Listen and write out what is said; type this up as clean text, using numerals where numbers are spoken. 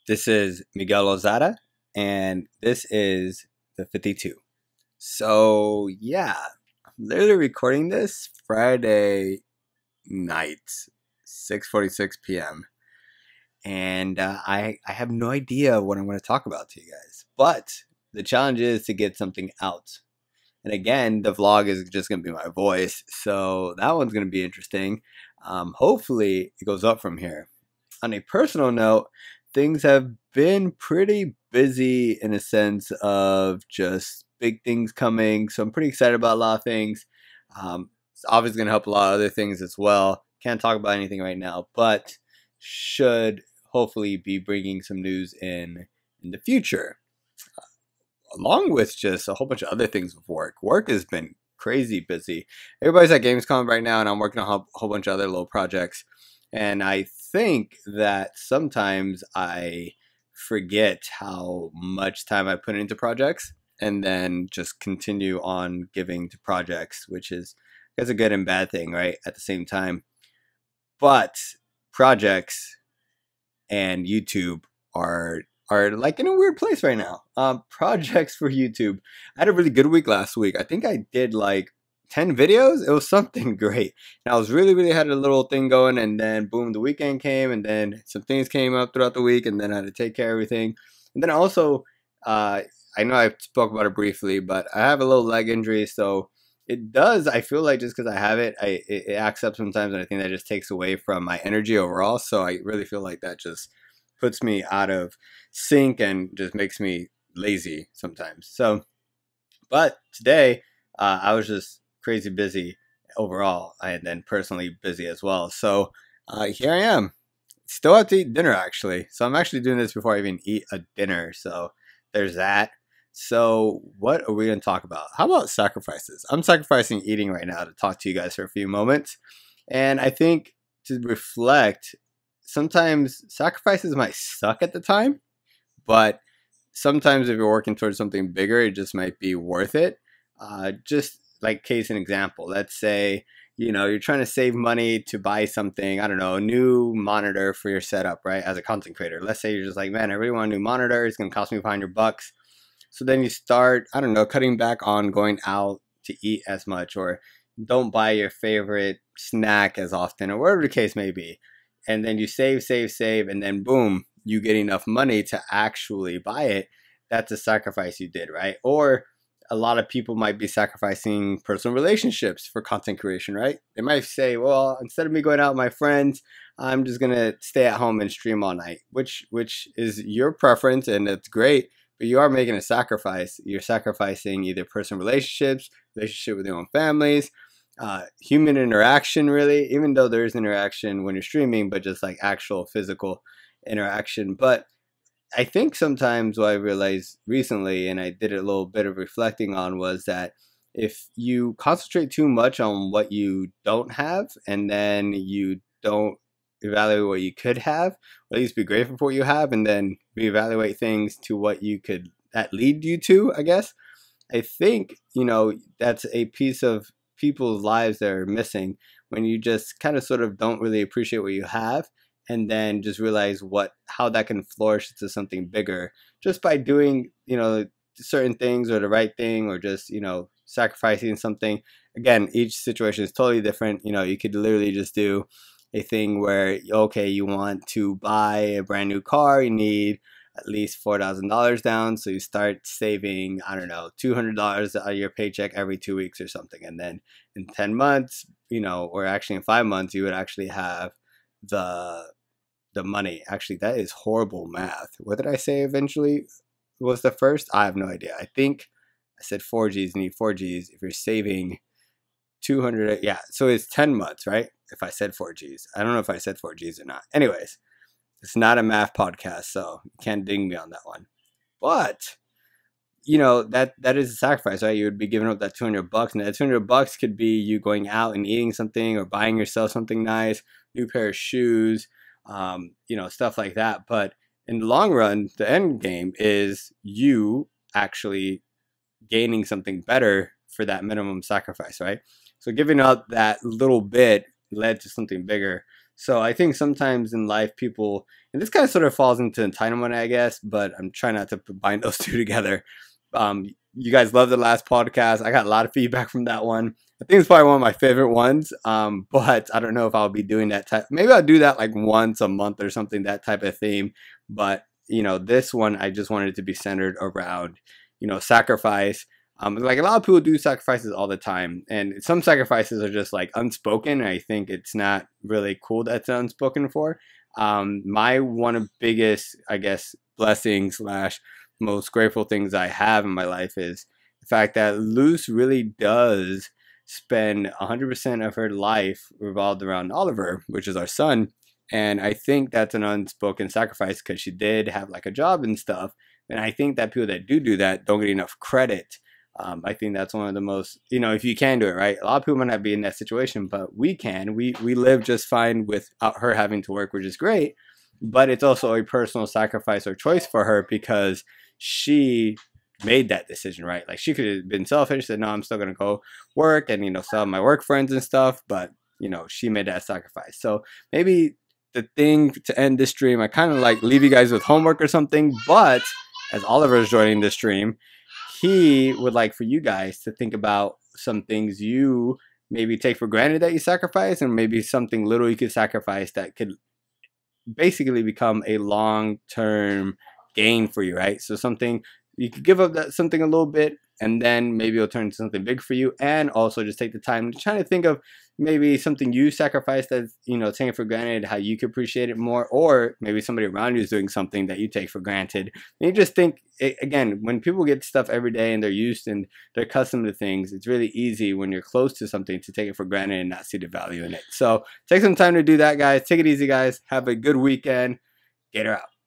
This is Miguel Lozada, and this is the 52. So, yeah, I'm literally recording this Friday night, 6:46 p.m. And I have no idea what I'm going to talk about to you guys. But the challenge is to get something out. And again, the vlog is just going to be my voice. So that one's going to be interesting. Hopefully, it goes up from here. On a personal note, things have been pretty busy in a sense of just big things coming. So I'm pretty excited about a lot of things. It's obviously going to help a lot of other things as well. Can't talk about anything right now, but should hopefully be bringing some news in the future. Along with just a whole bunch of other things with work. Work has been crazy busy. Everybody's at Gamescom right now, and I'm working on a whole bunch of other little projects. And I think that sometimes I forget how much time I put into projects and then just continue on giving to projects, which is, I guess, a good and bad thing, right? At the same time. But projects and YouTube are like in a weird place right now. Projects for YouTube. I had a really good week last week. I think I did like 10 videos. It was something great. And I was really had a little thing going, and then boom, the weekend came, and then some things came up throughout the week, and then I had to take care of everything. And then also, I know I spoke about it briefly, but I have a little leg injury, so it does, I feel like just because I have it, it acts up sometimes, and I think that just takes away from my energy overall. So I really feel like that just puts me out of sync and just makes me lazy sometimes. So, but today, I was just crazy busy overall, and then personally busy as well. So here I am, still have to eat dinner actually. So I'm actually doing this before I even eat a dinner. So there's that. So what are we going to talk about? How about sacrifices? I'm sacrificing eating right now to talk to you guys for a few moments. And I think to reflect, sometimes sacrifices might suck at the time, but sometimes if you're working towards something bigger, it just might be worth it. Just like case and example, let's say, you're trying to save money to buy something, I don't know, a new monitor for your setup, right? As a content creator, let's say you're just like, man, I really want a new monitor. It's going to cost me $500. So then you start, I don't know, cutting back on going out to eat as much, or don't buy your favorite snack as often, or whatever the case may be. And then you save, and then boom, you get enough money to actually buy it. That's a sacrifice you did, right? Or a lot of people might be sacrificing personal relationships for content creation, right? They might say, well, instead of me going out with my friends, I'm just going to stay at home and stream all night, which is your preference, and it's great. But you are making a sacrifice. You're sacrificing either personal relationships, relationship with your own families, human interaction, really, even though there is interaction when you're streaming, but just like actual physical interaction. But I think sometimes what I realized recently, and I did a little bit of reflecting on, was that if you concentrate too much on what you don't have, and then you don't evaluate what you could have, or at least be grateful for what you have, and then reevaluate things to what you could, that lead you to, I guess. I think, that's a piece of people's lives that are missing when you just kind of sort of don't really appreciate what you have, and then just realize how that can flourish into something bigger just by doing, certain things, or the right thing, or just, sacrificing something. Again, each situation is totally different. You could literally just do a thing where, okay, you want to buy a brand new car, you need at least $4,000 down. So you start saving, I don't know, $200 out of your paycheck every 2 weeks or something. And then in 10 months, or actually in 5 months, you would actually have the money. Actually, that is horrible math. What did I say eventually was the first? I have no idea. I think I said 4Gs, need 4Gs if you're saving 200. Yeah, so it's 10 months, right? If I said 4Gs. I don't know if I said 4Gs or not. Anyways, it's not a math podcast, so you can't ding me on that one. But that is a sacrifice, right? You would be giving up that $200, and that $200 could be you going out and eating something, or buying yourself something nice, new pair of shoes, stuff like that. But in the long run, the end game is you actually gaining something better for that minimum sacrifice, right? So giving up that little bit led to something bigger. So I think sometimes in life, people, And this kind of sort of falls into entitlement, I guess, but I'm trying not to bind those two together. You guys love the last podcast. I got a lot of feedback from that one. I think it's probably one of my favorite ones, but I don't know if I'll be doing that type. Maybe I'll do that like once a month or something, that type of theme. But, this one, I just wanted it to be centered around, sacrifice. Like a lot of people do sacrifices all the time, and some sacrifices are just like unspoken. And I think it's not really cool that it's unspoken for. My one of biggest, I guess, blessings / most grateful things I have in my life is the fact that Luz really does spend 100% of her life revolved around Oliver, which is our son. And I think that's an unspoken sacrifice because she did have like a job and stuff. And I think that people that do that don't get enough credit. I think that's one of the most, if you can do it, right? A lot of people might not be in that situation, but we can. We live just fine without her having to work, which is great. But it's also a personal sacrifice or choice for her because she made that decision, right? Like she could have been selfish, said, no, I'm still going to go work and, sell my work friends and stuff. But, she made that sacrifice. So maybe the thing to end this stream, I kind of like leave you guys with homework or something. But as Oliver is joining the stream, he would like for you guys to think about some things you maybe take for granted that you sacrifice, and maybe something little you could sacrifice that could basically become a long-term gain for you, right? So something you could give up that something a little bit, and then maybe it'll turn into something big for you. And also just take the time to try to think of maybe something you sacrificed that's, taking for granted, how you could appreciate it more, or maybe somebody around you is doing something that you take for granted. And you just think, again, when people get stuff every day and they're used and they're accustomed to things, it's really easy when you're close to something to take it for granted and not see the value in it. So take some time to do that, guys. Take it easy, guys. Have a good weekend. Gator out.